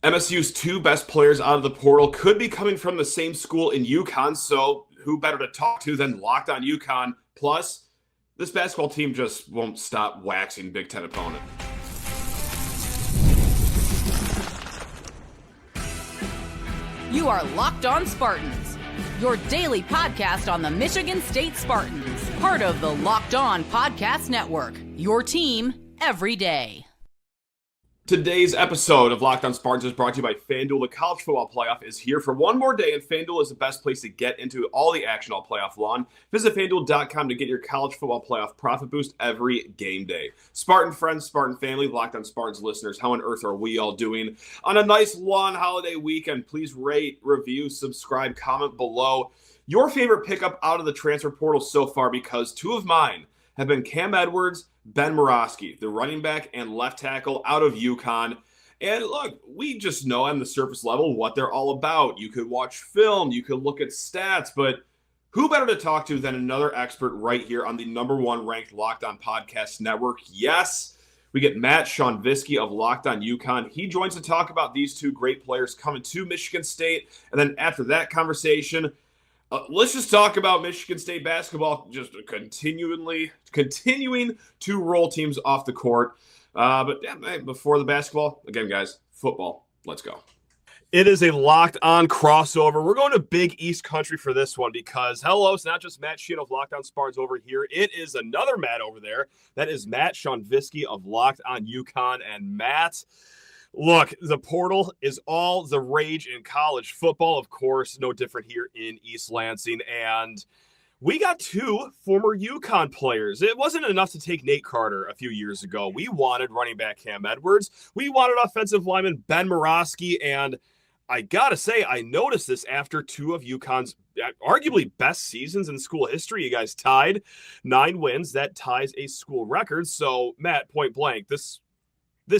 MSU's two best players out of the portal could be coming from the same school in UConn, so who better to talk to than Locked on UConn? Plus, this basketball team just won't stop waxing Big Ten opponent. You are Locked On Spartans, your daily podcast on the Michigan State Spartans, part of the Locked On Podcast Network, your team every day. Today's episode of Locked On Spartans is brought to you by FanDuel. The college football playoff is here for one more day, and FanDuel is the best place to get into all the action all playoff long. Visit FanDuel.com to get your college football playoff profit boost every game day. Spartan friends, Spartan family, Locked On Spartans listeners, how on earth are we all doing on a nice long holiday weekend? Please rate, review, subscribe, comment below your favorite pickup out of the transfer portal so far, because two of mine have been Cam Edwards Ben Murawski, the running back and left tackle out of UConn. And look, we just know on the surface level what they're all about. You could watch film, you could look at stats, but who better to talk to than another expert right here on the number one ranked Locked On Podcast Network? Yes, we get Matt Shonvisky of Locked On UConn. He joins to talk about these two great players coming to Michigan State. And then after that conversation, let's just talk about Michigan State basketball, just continuing to roll teams off the court. But before the basketball, again, guys, football. Let's go. It is a Locked On crossover. We're going to Big East Country for this one because, hello, it's not just Matt Sheehan of Locked On Spartans over here. It is another Matt over there. That is Matt Shonvisky of Locked On UConn. And Matt, look, the portal is all the rage in college football, of course, no different here in East Lansing. And we got two former UConn players. It wasn't enough to take Nate Carter a few years ago. We wanted running back Cam Edwards. We wanted offensive lineman Ben Murawski. And I got to say, I noticed this after two of UConn's arguably best seasons in school history. You guys tied 9 wins. That ties a school record. So, Matt, point blank, this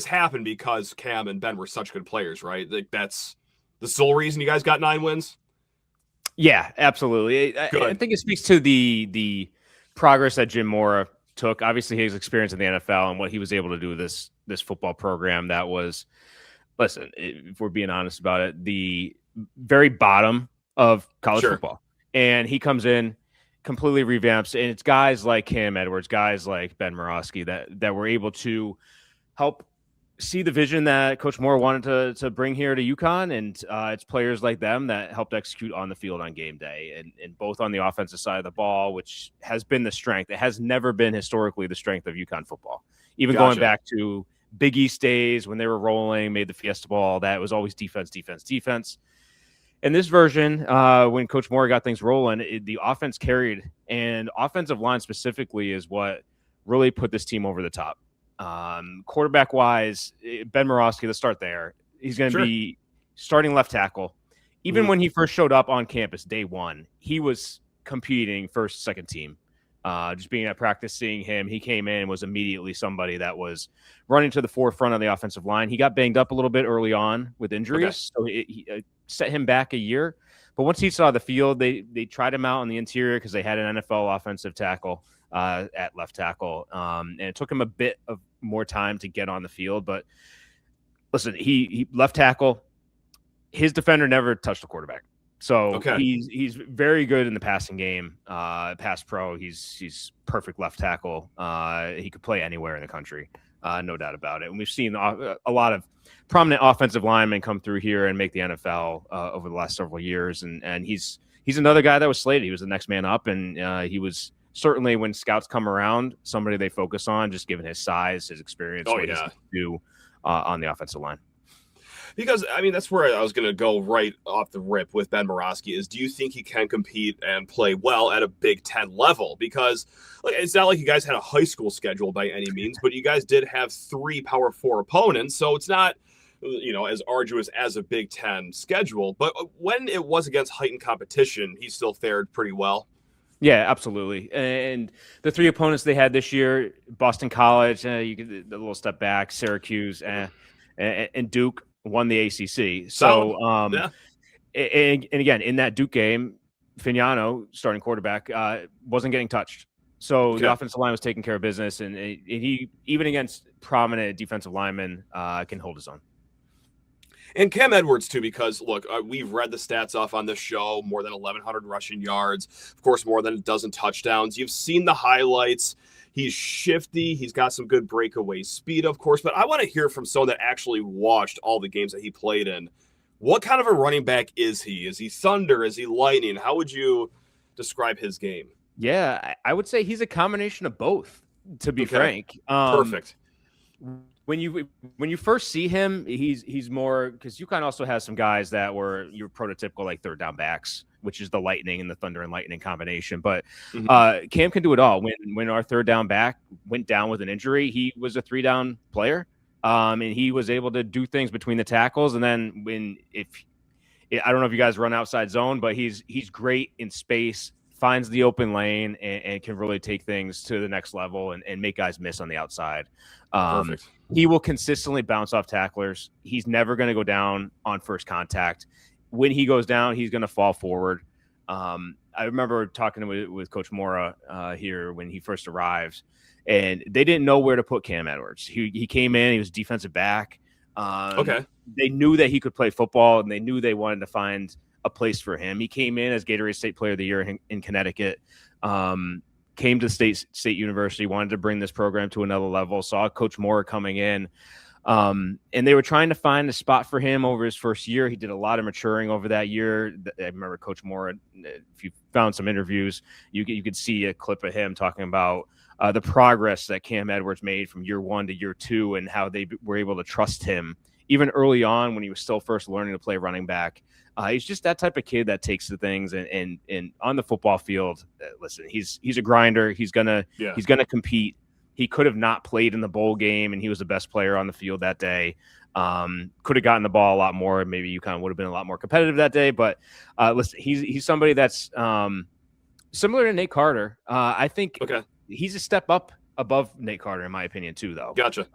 happened because Cam and Ben were such good players, right? Like, that's the sole reason you guys got 9 wins? Yeah, absolutely. I think it speaks to the progress that Jim Mora took. Obviously, his experience in the NFL and what he was able to do with this football program that was, listen, if we're being honest about it, the very bottom of college football. And he comes in, completely revamps, and it's guys like Cam Edwards, guys like Ben Murawski that were able to help see the vision that Coach Moore wanted to bring here to UConn, and it's players like them that helped execute on the field on game day, and both on the offensive side of the ball, which has been the strength. It has never been historically the strength of UConn football. Even going back to Big East days when they were rolling, made the Fiesta Ball, that was always defense. In this version, when Coach Moore got things rolling, the offense carried, and offensive line specifically is what really put this team over the top. Quarterback wise, Ben Moroski, let's start there. He's going to be starting left tackle. Even when he first showed up on campus day one, he was competing first, second team. Just being at practice, seeing him, he came in and was immediately somebody that was running to the forefront of the offensive line. He got banged up a little bit early on with injuries, so he set him back a year. But once he saw the field, they tried him out on the interior because they had an NFL offensive tackle at left tackle. And it took him a bit of more time to get on the field. But listen, he left tackle. His defender never touched the quarterback. So he's very good in the passing game. Pass pro, he's perfect left tackle. He could play anywhere in the country, no doubt about it. And we've seen a lot of prominent offensive linemen come through here and make the NFL over the last several years. And he's another guy that was slated. He was the next man up, and he was certainly, when scouts come around, somebody they focus on, just given his size, his experience, what he can do on the offensive line. Because, I mean, that's where I was going to go right off the rip with Ben Murawski is, do you think he can compete and play well at a Big Ten level? Because it's not like you guys had a high school schedule by any means, but you guys did have 3 Power 4 opponents, so it's not, as arduous as a Big Ten schedule. But when it was against heightened competition, he still fared pretty well. Yeah, absolutely. And the 3 opponents they had this year, Boston College, you get a little step back, Syracuse, and Duke won the ACC. So, and again, in that Duke game, Fignano, starting quarterback, wasn't getting touched. So the offensive line was taking care of business, and he, even against prominent defensive linemen, can hold his own. And Cam Edwards, too, because, look, we've read the stats off on this show, more than 1,100 rushing yards, of course, more than a dozen touchdowns. You've seen the highlights. He's shifty. He's got some good breakaway speed, of course. But I want to hear from someone that actually watched all the games that he played in. What kind of a running back is he? Is he thunder? Is he lightning? How would you describe his game? Yeah, I would say he's a combination of both, to be frank. Perfect. When you first see him, he's more, because UConn also has some guys that were your prototypical like third down backs, which is the lightning and the thunder and lightning combination. But Cam can do it all. When our third down back went down with an injury, he was a 3-down player, and he was able to do things between the tackles. And then I don't know if you guys run outside zone, but he's great in space, finds the open lane, and can really take things to the next level and make guys miss on the outside. Perfect. He will consistently bounce off tacklers. He's never going to go down on first contact. When he goes down, he's going to fall forward. I remember talking with Coach Mora here when he first arrived, and they didn't know where to put Cam Edwards. He came in, he was defensive back. They knew that he could play football, and they knew they wanted to find a place for him. He came in as Gatorade State Player of the Year in Connecticut. Came to State University, wanted to bring this program to another level, saw Coach Moore coming in, and they were trying to find a spot for him over his first year. He did a lot of maturing over that year. I remember Coach Moore, if you found some interviews, you could see a clip of him talking about the progress that Cam Edwards made from year 1 to year 2 and how they were able to trust him even early on when he was still first learning to play running back. He's just that type of kid that takes the things and on the football field. Listen, he's a grinder. He's gonna compete. He could have not played in the bowl game, and he was the best player on the field that day. Could have gotten the ball a lot more. Maybe UConn would have been a lot more competitive that day. But listen, he's somebody that's similar to Nate Carter. I think he's a step up above Nate Carter, in my opinion, too, though. Gotcha.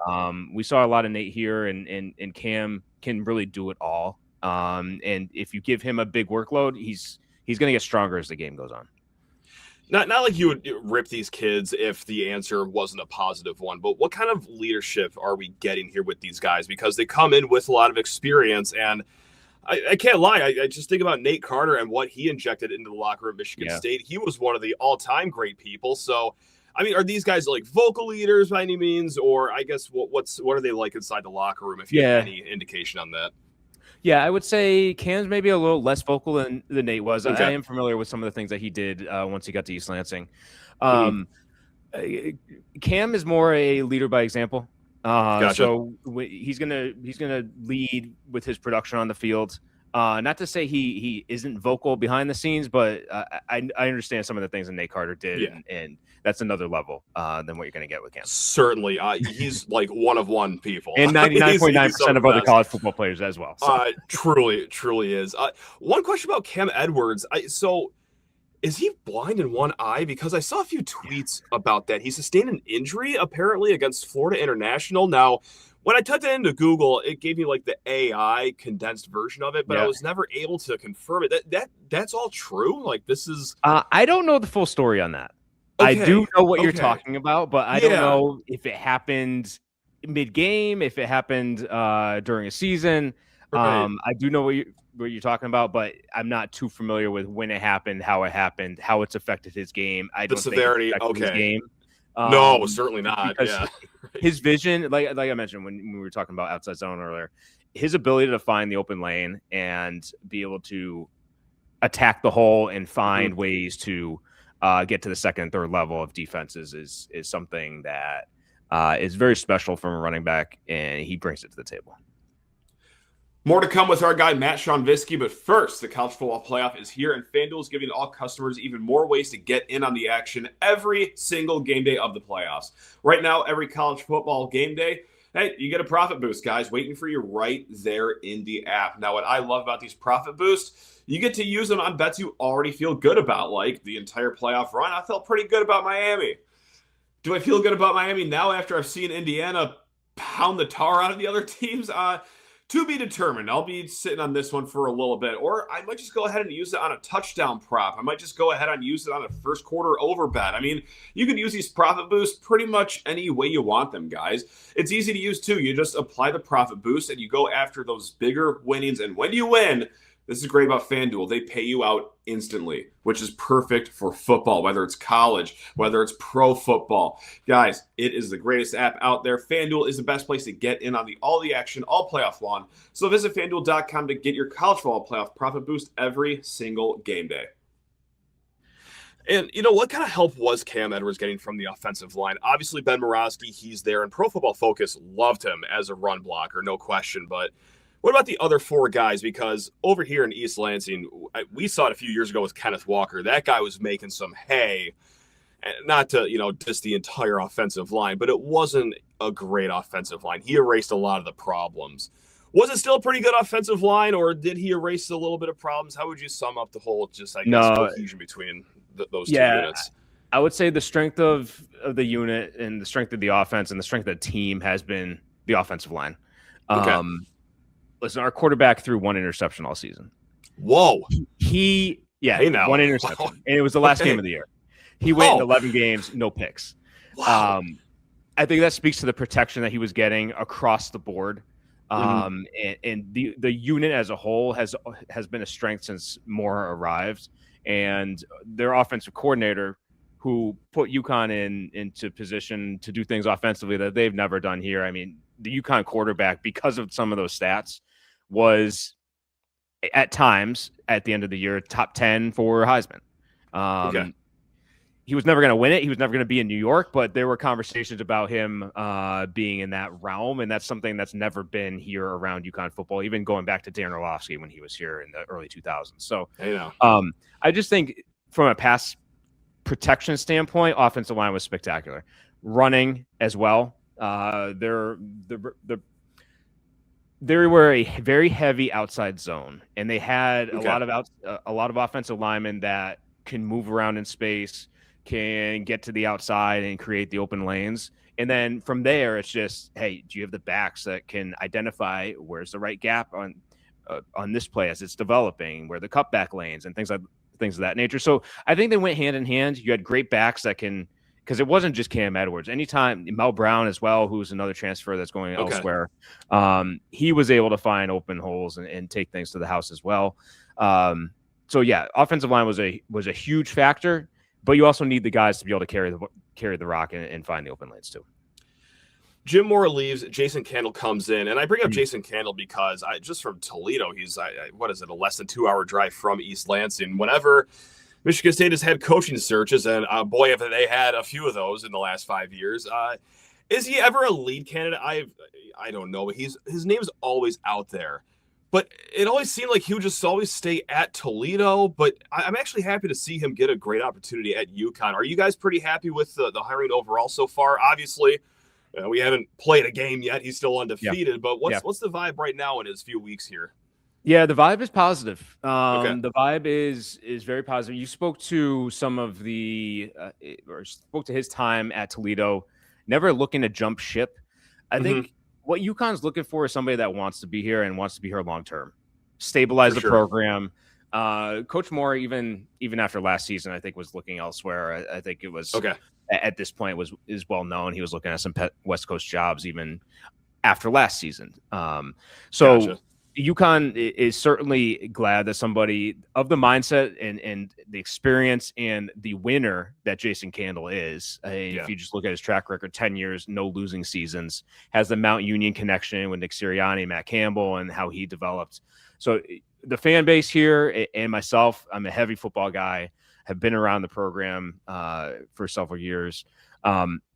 We saw a lot of Nate here, and Cam can really do it all. And if you give him a big workload, he's going to get stronger as the game goes on. Not like you would rip these kids if the answer wasn't a positive one, but what kind of leadership are we getting here with these guys? Because they come in with a lot of experience, and I can't lie. I just think about Nate Carter and what he injected into the locker room at Michigan State. He was one of the all-time great people. So, I mean, are these guys like vocal leaders by any means, or I guess what are they like inside the locker room, if you have any indication on that? Yeah, I would say Cam's maybe a little less vocal than Nate was. I am familiar with some of the things that he did once he got to East Lansing. Cam is more a leader by example. Gotcha. So he's gonna lead with his production on the field. Not to say he isn't vocal behind the scenes, but I understand some of the things that Nate Carter did, and that's another level than what you're going to get with Cam. Certainly. He's like one of one people. And 99.9% of other college football players as well. So. Truly is. One question about Cam Edwards. So is he blind in one eye? Because I saw a few tweets about that. He sustained an injury, apparently, against Florida International. Now, when I typed that into Google, it gave me like the AI condensed version of it, but I was never able to confirm it. That's all true? Like, this is... I don't know the full story on that. I do know what you're talking about, but I don't know if it happened mid-game, if it happened during a season. I do know what you're talking about, but I'm not too familiar with when it happened, how it's affected his game. I don't think it affected his game. No, certainly not. His vision, like I mentioned when we were talking about outside zone earlier, his ability to find the open lane and be able to attack the hole and find ways to get to the second and third level of defenses is something that is very special from a running back, and he brings it to the table. More to come with our guy, Matt Shonvisky, but first, the College Football Playoff is here, and FanDuel is giving all customers even more ways to get in on the action every single game day of the playoffs. Right now, every college football game day, hey, you get a profit boost, guys, waiting for you right there in the app. Now, what I love about these profit boosts, you get to use them on bets you already feel good about, like the entire playoff run. I felt pretty good about Miami. Do I feel good about Miami now after I've seen Indiana pound the tar out of the other teams? To be determined. I'll be sitting on this one for a little bit, or I might just go ahead and use it on a touchdown prop. I might just go ahead and use it on a first quarter over bet. I mean, you can use these profit boosts pretty much any way you want them, guys. It's easy to use too. You just apply the profit boost and you go after those bigger winnings. And when you win, this is great about FanDuel. They pay you out instantly, which is perfect for football, whether it's college, whether it's pro football. Guys, it is the greatest app out there. FanDuel is the best place to get in on all the action, all playoff lawn. So visit FanDuel.com to get your college football playoff profit boost every single game day. And, what kind of help was Cam Edwards getting from the offensive line? Obviously, Ben Murawski, he's there, and Pro Football Focus loved him as a run blocker, no question, but what about the other four guys? Because over here in East Lansing, we saw it a few years ago with Kenneth Walker. That guy was making some hay. Not to, diss the entire offensive line, but it wasn't a great offensive line. He erased a lot of the problems. Was it still a pretty good offensive line, or did he erase a little bit of problems? How would you sum up the whole, cohesion between those two units? I would say the strength of the unit and the strength of the offense and the strength of the team has been the offensive line. Okay. Listen, our quarterback threw one interception all season. Whoa. One interception. Wow. And it was the last game of the year. He went in 11 games, no picks. Wow. I think that speaks to the protection that he was getting across the board. And the unit as a whole has been a strength since Mora arrived. And their offensive coordinator, who put UConn into position to do things offensively that they've never done here. I mean, the UConn quarterback, because of some of those stats, was at times at the end of the year top 10 for Heisman. He was never going to win it. He was never going to be in New York, but there were conversations about him being in that realm, and that's something that's never been here around UConn football, even going back to Dan Orlovsky when he was here in the early 2000s. So I just think from a pass protection standpoint, offensive line was spectacular. Running as well. They were a very heavy outside zone, and they had a lot of offensive linemen that can move around in space, can get to the outside and create the open lanes. And then from there, it's just, hey, do you have the backs that can identify where's the right gap on this play as it's developing, where the cutback lanes and things of that nature. So I think they went hand in hand. You had great backs that can. Because it wasn't just Cam Edwards. Anytime Mel Brown as well, who's another transfer that's going elsewhere, he was able to find open holes and take things to the house as well. So yeah, offensive line was a huge factor, but you also need the guys to be able to carry the rock and find the open lanes too. Jim Mora leaves. Jason Candle comes in, and I bring up Jason Candle because just from Toledo, he's a less than 2 hour drive from East Lansing. Whenever Michigan State has had coaching searches, and boy, have they had a few of those in the last 5 years. Is he ever a lead candidate? I don't know, but his name's always out there. But it always seemed like he would just always stay at Toledo. But I'm actually happy to see him get a great opportunity at UConn. Are you guys pretty happy with the hiring overall so far? Obviously, we haven't played a game yet. He's still undefeated. But what's the vibe right now in his few weeks here? Yeah, the vibe is positive. The vibe is very positive. You spoke to some of spoke to his time at Toledo, never looking to jump ship. I think what UConn's looking for is somebody that wants to be here and wants to be here long term, stabilize the program. Coach Moore, even after last season, I think was looking elsewhere. I think it was at this point is well known. He was looking at some West Coast jobs even after last season. UConn is certainly glad that somebody of the mindset and the experience and the winner that Jason Candle is. If you just look at his track record, 10 years, no losing seasons, has the Mount Union connection with Nick Sirianni, Matt Campbell, and how he developed. So the fan base here and myself, I'm a heavy football guy, have been around the program for several years.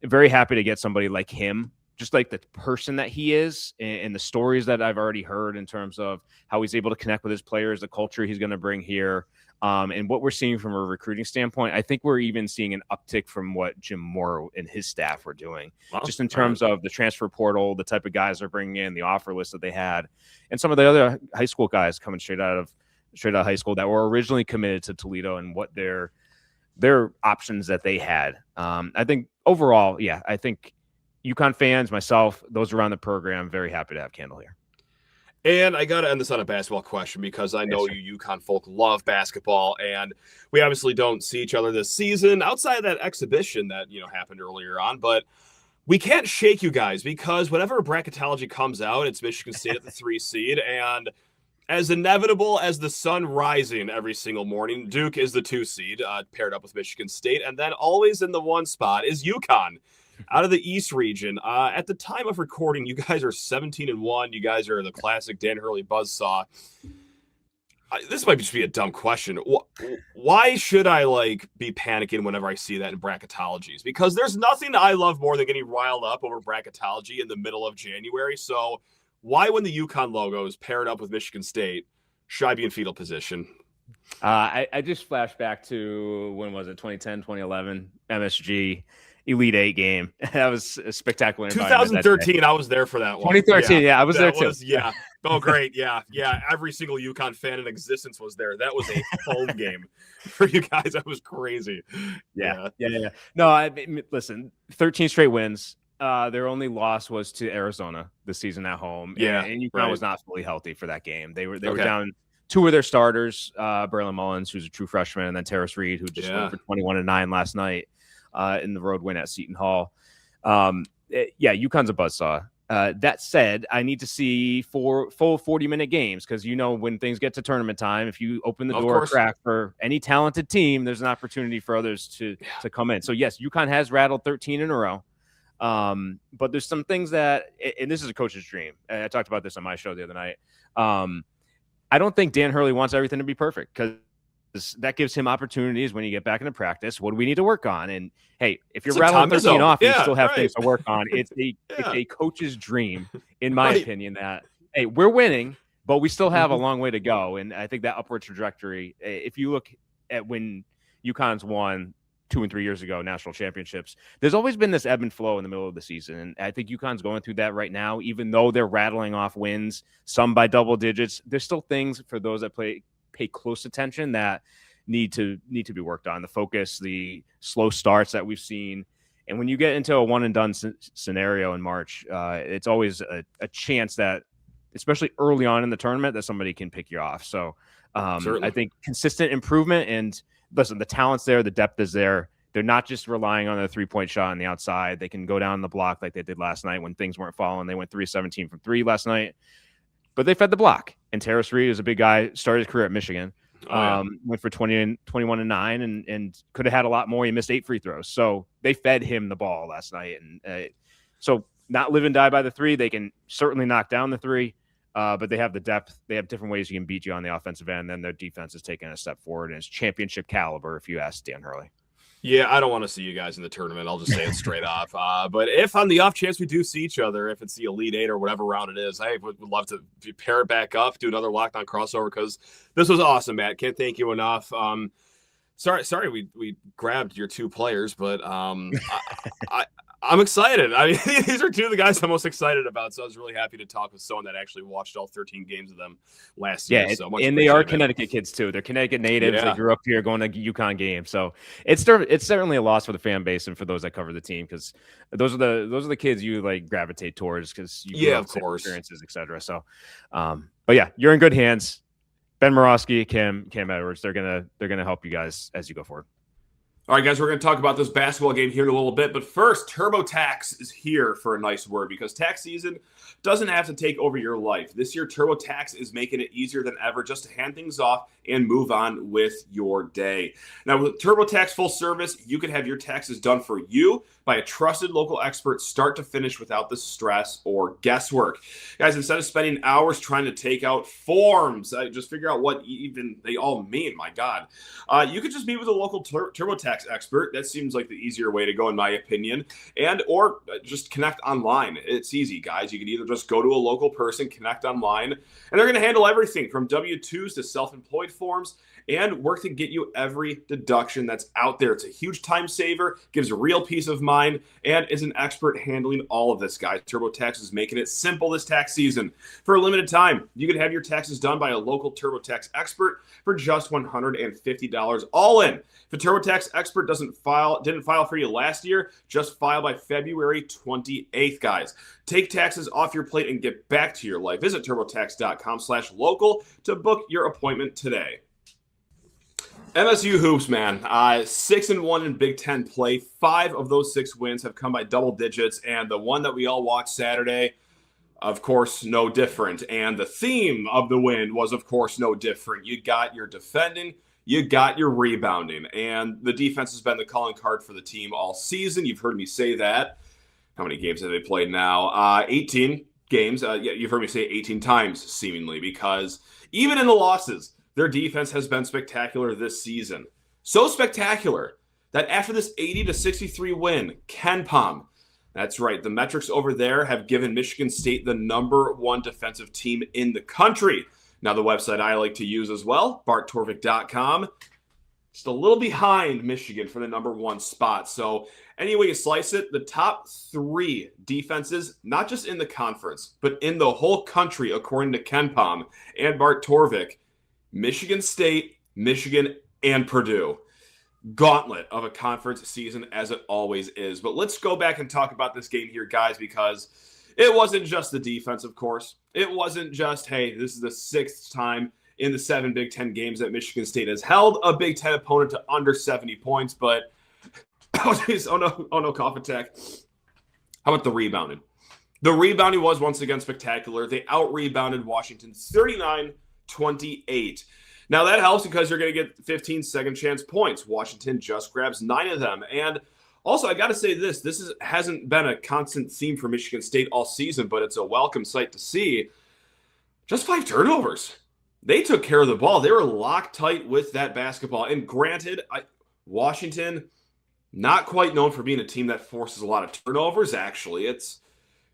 Very happy to get somebody like him, just like the person that he is and the stories that I've already heard in terms of how he's able to connect with his players, the culture he's going to bring here, and what we're seeing from a recruiting standpoint. I think we're even seeing an uptick from what Jim Moore and his staff were doing, just in terms of the transfer portal, the type of guys they're bringing in, the offer list that they had, and some of the other high school guys coming straight out of high school that were originally committed to Toledo and what their options that they had. I think overall, I think UConn fans, myself, those around the program, very happy to have Candle here. And I got to end this on a basketball question because I know you UConn folk love basketball, and we obviously don't see each other this season outside of that exhibition that, happened earlier on, but we can't shake you guys because whenever bracketology comes out, it's Michigan State at the 3 seed, and as inevitable as the sun rising every single morning, Duke is the 2 seed, paired up with Michigan State, and then always in the 1 spot is UConn. Out of the East region, at the time of recording, you guys are 17-1. You guys are the classic Dan Hurley buzzsaw. This might just be a dumb question. Why should I be panicking whenever I see that in bracketologies? Because there's nothing I love more than getting riled up over bracketology in the middle of January. So why, when the UConn logo is paired up with Michigan State, should I be in fetal position? I just flashed back to, when was it, 2010, 2011, MSG. Elite Eight game. That was a spectacular. 2013, I was there for that one. 2013, yeah, I was there too. Yeah. Oh, great. Yeah. Every single UConn fan in existence was there. That was a home game for you guys. That was crazy. Yeah. No, listen, 13 straight wins. Their only loss was to Arizona this season at home. Yeah, and UConn was not fully healthy for that game. They were down 2 of their starters, Braylon Mullins, who's a true freshman, and then Terrace Reed, who just went for 21-9 last night. In the road win at Seton Hall. UConn's a buzzsaw. That said, I need to see 4 full 40-minute games because, when things get to tournament time, if you open the door crack for any talented team, there's an opportunity for others to come in. So, yes, UConn has rattled 13 in a row. But there's some things that, and this is a coach's dream. I talked about this on my show the other night. I don't think Dan Hurley wants everything to be perfect because that gives him opportunities when you get back into practice. What do we need to work on? And hey, if you're rattling 13 off, you still have things to work on. It's a coach's dream, in my opinion, that, hey, we're winning, but we still have a long way to go. And I think that upward trajectory, if you look at when UConn's won 2 and 3 years ago, national championships, there's always been this ebb and flow in the middle of the season. And I think UConn's going through that right now, even though they're rattling off wins, some by double digits. There's still things for those that pay close attention that need to be worked on. The focus, the slow starts that we've seen. And when you get into a one and done scenario in March, it's always a chance that, especially early on in the tournament, that somebody can pick you off. So I think consistent improvement, and listen, the talent's there, the depth is there. They're not just relying on a 3-point shot on the outside. They can go down the block like they did last night when things weren't falling. They went 3-17 from 3 last night. But they fed the block. And Terrace Reed is a big guy, started his career at Michigan, went for 21-9 and could have had a lot more. He missed 8 free throws. So they fed him the ball last night. And so not live and die by the 3. They can certainly knock down the 3, but they have the depth. They have different ways you can beat you on the offensive end. Then their defense is taking a step forward, and it's championship caliber, if you ask Dan Hurley. Yeah, I don't want to see you guys in the tournament. I'll just say it straight off. But if on the off chance we do see each other, if it's the Elite Eight or whatever round it is, I would love to pair it back up, do another Locked On crossover, because this was awesome, Matt. Can't thank you enough. Sorry, we grabbed your 2 players, but I'm excited. I mean, these are 2 of the guys I'm most excited about. So I was really happy to talk with someone that actually watched all 13 games of them last year. So much and they are Connecticut kids too. They're Connecticut natives. They grew up here going to UConn games. So it's certainly a loss for the fan base and for those that cover the team, because those are the kids you gravitate towards because you of course, experiences, etc. So, but yeah, you're in good hands. Ben Moroski, Cam Edwards. They're gonna help you guys as you go forward. All right, guys, we're going to talk about this basketball game here in a little bit. But first, TurboTax is here for a nice word, because tax season doesn't have to take over your life. This year, TurboTax is making it easier than ever just to hand things off and move on with your day. Now, with TurboTax full service, you can have your taxes done for you by a trusted local expert start to finish without the stress or guesswork. Guys, instead of spending hours trying to take out forms, just figure out what even they all mean, my God. You could just meet with a local TurboTax expert. That seems like the easier way to go, in my opinion. Or just connect online. It's easy, guys. You can either just go to a local person, connect online, and they're going to handle everything from W-2s to self-employed forms and work to get you every deduction that's out there. It's a huge time saver, gives a real peace of mind, and is an expert handling all of this, guys. TurboTax is making it simple this tax season. For a limited time, you can have your taxes done by a local TurboTax expert for just $150 all in. If a TurboTax expert expert didn't file for you last year, just file by February 28th, guys. Take taxes off your plate and get back to your life. Visit turbotax.com/local to book your appointment today. MSU hoops, man. 6-1 in Big Ten play. 5 of those 6 wins have come by double digits, and the one that we all watched Saturday, of course, no different. And the theme of the win was, of course, no different. You got your defending, you got your rebounding, and the defense has been the calling card for the team all season. You've heard me say that. How many games have they played now? 18 games. You've heard me say 18 times, seemingly, because even in the losses, their defense has been spectacular this season. So spectacular that after this 80-63 win, KenPom, that's right, the metrics over there have given Michigan State the #1 defensive team in the country. Now, the website I like to use as well, barttorvik.com, just a little behind Michigan for the #1 spot. So any way you slice it, the top 3 defenses, not just in the conference, but in the whole country, according to KenPom and Bart Torvik, Michigan State, Michigan, and Purdue. Gauntlet of a conference season, as it always is. But let's go back and talk about this game here, guys, because it wasn't just the defense, of course. It wasn't just, hey, this is the 6th time in the 7 Big Ten games that Michigan State has held a Big Ten opponent to under 70 points. But, oh no, cough attack. How about the rebounding? The rebounding was once again spectacular. They out-rebounded Washington 39-28. Now, that helps because you're going to get 15 second-chance points. Washington just grabs 9 of them. And also, I got to say this hasn't been a constant theme for Michigan State all season, but it's a welcome sight to see. Just 5 turnovers. They took care of the ball. They were locked tight with that basketball. And granted, Washington, not quite known for being a team that forces a lot of turnovers. Actually, it's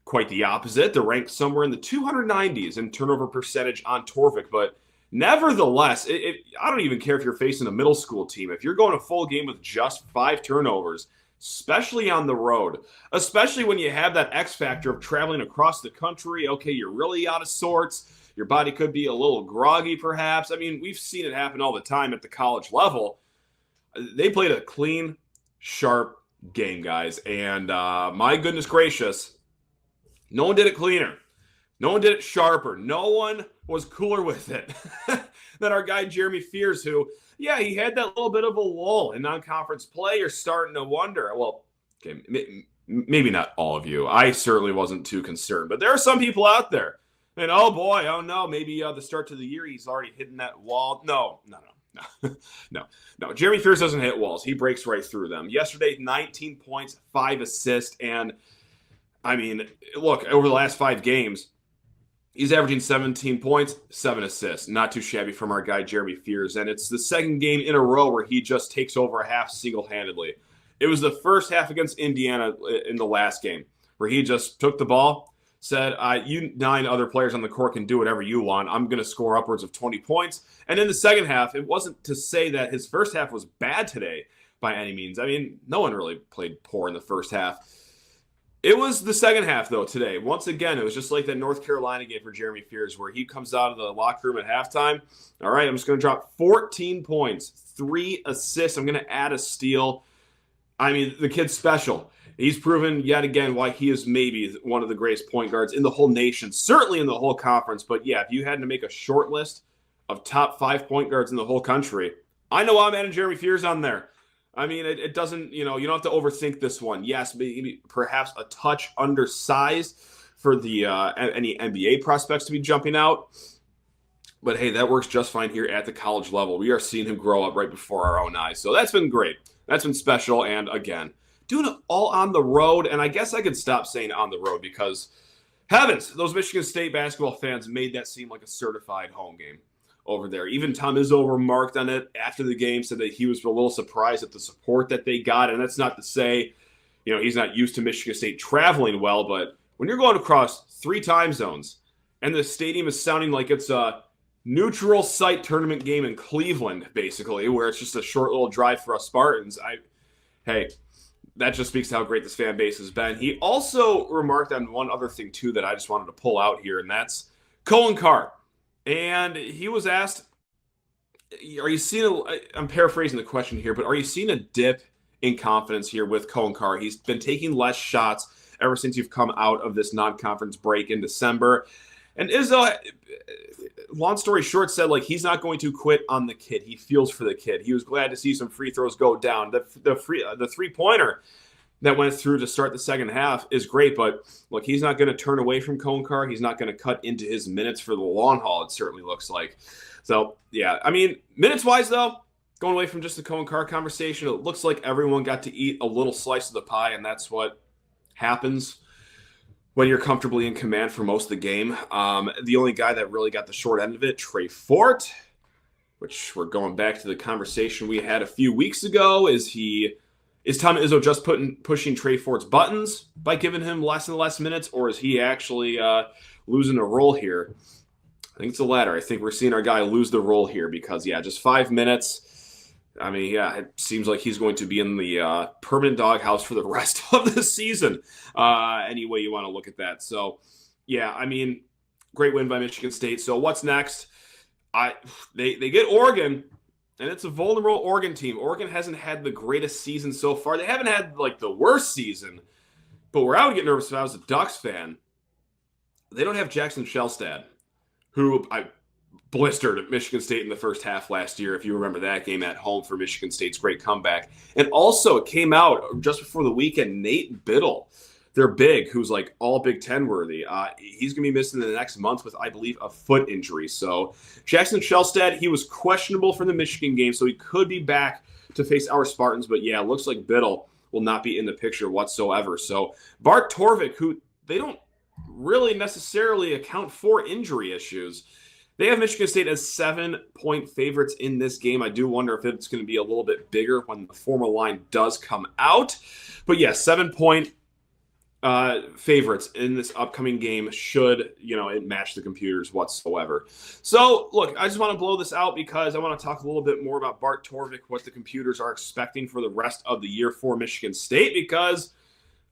quite the opposite. They're ranked somewhere in the 290s in turnover percentage on Torvik, but nevertheless, I don't even care if you're facing a middle school team. If you're going a full game with just 5 turnovers, especially on the road, especially when you have that X factor of traveling across the country, okay, you're really out of sorts. Your body could be a little groggy, perhaps. I mean, we've seen it happen all the time at the college level. They played a clean, sharp game, guys. And my goodness gracious, no one did it cleaner. No one did it sharper. No one was cooler with it than our guy Jeremy Fears, who, yeah, he had that little bit of a lull in non-conference play. You're starting to wonder. Well, okay, maybe not all of you. I certainly wasn't too concerned. But there are some people out there. And, oh, boy, oh, no, maybe the start to the year he's already hitting that wall. No. Jeremy Fears doesn't hit walls. He breaks right through them. Yesterday, 19 points, 5 assists. And, I mean, look, over the last 5 games, he's averaging 17 points, 7 assists. Not too shabby from our guy, Jeremy Fears. And it's the second game in a row where he just takes over a half single-handedly. It was the first half against Indiana in the last game where he just took the ball, said, you 9 other players on the court can do whatever you want. I'm going to score upwards of 20 points. And in the second half, it wasn't to say that his first half was bad today by any means. I mean, no one really played poor in the first half. It was the second half, though, today. Once again, it was just like that North Carolina game for Jeremy Fears where he comes out of the locker room at halftime. All right, I'm just going to drop 14 points, 3 assists. I'm going to add a steal. I mean, the kid's special. He's proven yet again why he is maybe one of the greatest point guards in the whole nation, certainly in the whole conference. But, yeah, if you had to make a short list of top 5 point guards in the whole country, I know I'm adding Jeremy Fears on there. I mean, it doesn't, you don't have to overthink this one. Yes, maybe perhaps a touch undersized for the any NBA prospects to be jumping out. But, hey, that works just fine here at the college level. We are seeing him grow up right before our own eyes. So that's been great. That's been special. And, again, doing it all on the road. And I guess I could stop saying on the road because, heavens, those Michigan State basketball fans made that seem like a certified home game over there. Even Tom Izzo remarked on it after the game, said that he was a little surprised at the support that they got. And that's not to say, he's not used to Michigan State traveling well, but when you're going across 3 time zones and the stadium is sounding like it's a neutral site tournament game in Cleveland, basically, where it's just a short little drive for us Spartans, that just speaks to how great this fan base has been. He also remarked on one other thing, too, that I just wanted to pull out here, and that's Coen Carr. And he was asked are you seeing? I'm paraphrasing the question here, but are you seeing a dip in confidence here with Coen Carr? He's been taking less shots ever since you've come out of this non-conference break in December. And Izzo, long story short, said like he's not going to quit on the kid. He feels for the kid. He was glad to see some free throws go down. The three-pointer that went through to start the second half is great, but look, he's not going to turn away from Coen Carr. He's not going to cut into his minutes for the long haul, it certainly looks like. So, yeah, I mean, minutes-wise, though, going away from just the Coen Carr conversation, it looks like everyone got to eat a little slice of the pie, and that's what happens when you're comfortably in command for most of the game. The only guy that really got the short end of it, Trey Fort, which we're going back to the conversation we had a few weeks ago. Is Tom Izzo just pushing Trey Fort's buttons by giving him less and less minutes, or is he actually losing a role here? I think it's the latter. I think we're seeing our guy lose the role here because, yeah, just 5 minutes. I mean, yeah, it seems like he's going to be in the permanent doghouse for the rest of the season, any way you want to look at that. So, yeah, I mean, great win by Michigan State. So what's next? They get Oregon, and it's a vulnerable Oregon team. Oregon hasn't had the greatest season so far. They haven't had, like, the worst season, but where I would get nervous if I was a Ducks fan, they don't have Jackson Shelstad, who I blistered at Michigan State in the first half last year, if you remember that game at home for Michigan State's great comeback. And also it came out just before the weekend, Nate Biddle, their big, who's like all Big Ten worthy. He's going to be missing the next month with, I believe, a foot injury. So Jackson Shelstad, he was questionable for the Michigan game, so he could be back to face our Spartans. But yeah, it looks like Biddle will not be in the picture whatsoever. So Bart Torvik, who they don't really necessarily account for injury issues, they have Michigan State as 7-point favorites in this game. I do wonder if it's going to be a little bit bigger when the formal line does come out. But yeah, 7-point favorites in this upcoming game should, it match the computers whatsoever. So, look, I just want to blow this out because I want to talk a little bit more about Bart Torvik, what the computers are expecting for the rest of the year for Michigan State, because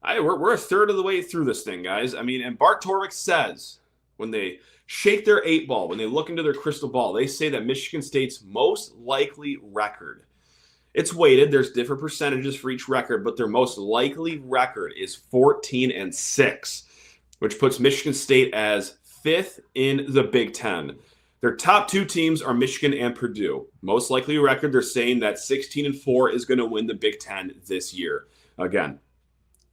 we're a third of the way through this thing, guys. I mean, and Bart Torvik says when they shake their 8-ball, when they look into their crystal ball, they say that Michigan State's most likely record, it's weighted, there's different percentages for each record, but their most likely record is 14-6, which puts Michigan State as 5th in the Big Ten. Their top 2 teams are Michigan and Purdue. Most likely record, they're saying that 16-4 is going to win the Big Ten this year. Again,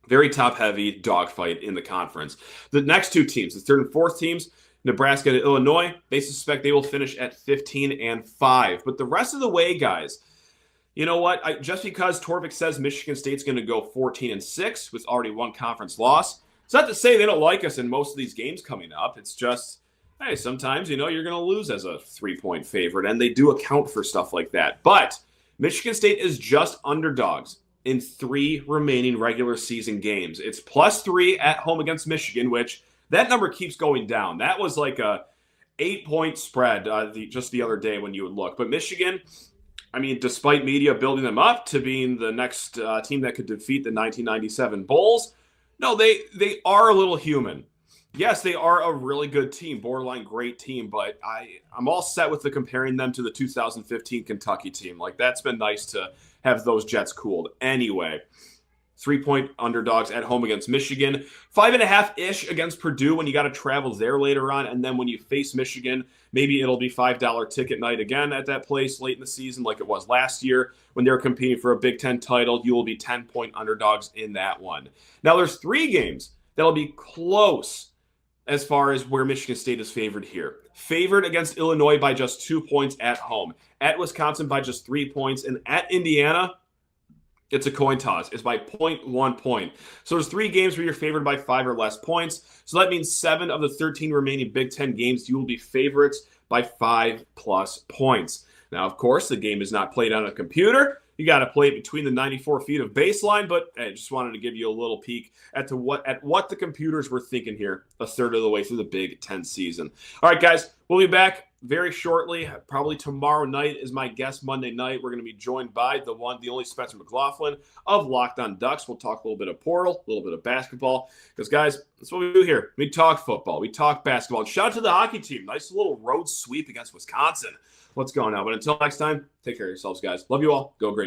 very top-heavy dogfight in the conference. The next 2 teams, the 3rd and 4th teams, Nebraska and Illinois, they suspect they will finish at 15-5. But the rest of the way, guys, you know what? Just because Torvik says Michigan State's going to go 14-6 with already one conference loss, it's not to say they don't like us in most of these games coming up. It's just, hey, sometimes, you're going to lose as a 3-point favorite, and they do account for stuff like that. But Michigan State is just underdogs in 3 remaining regular season games. It's +3 at home against Michigan, which that number keeps going down. That was like a 8-point spread just the other day when you would look. But Michigan, I mean, despite media building them up to being the next team that could defeat the 1997 Bulls, no, they are a little human. Yes, they are a really good team, borderline great team, but I'm all set with comparing them to the 2015 Kentucky team. Like, that's been nice to have those Jets cooled. Anyway, 3-point underdogs at home against Michigan. 5.5-ish against Purdue when you got to travel there later on. And then when you face Michigan, maybe it'll be $5 ticket night again at that place late in the season like it was last year when they were competing for a Big Ten title. You will be 10-point underdogs in that one. Now, there's 3 games that'll be close as far as where Michigan State is favored here. Favored against Illinois by just 2 points at home. At Wisconsin by just 3 points. And at Indiana, it's a coin toss. It's by 0.1 point. So there's 3 games where you're favored by 5 or less points. So that means 7 of the 13 remaining Big Ten games, you will be favorites by 5+ points. Now, of course, the game is not played on a computer. You got to play it between the 94 feet of baseline, but I just wanted to give you a little peek at what the computers were thinking here a third of the way through the Big Ten season. All right, guys, We'll be back very shortly. Probably tomorrow night is my guest. Monday night, we're going to be joined by the only Spencer McLaughlin of Locked On Ducks. We'll talk a little bit of portal, a little bit of basketball. Because, guys, that's what we do here. We talk football. We talk basketball. And shout out to the hockey team. Nice little road sweep against Wisconsin. What's going on? But until next time, take care of yourselves, guys. Love you all. Go green.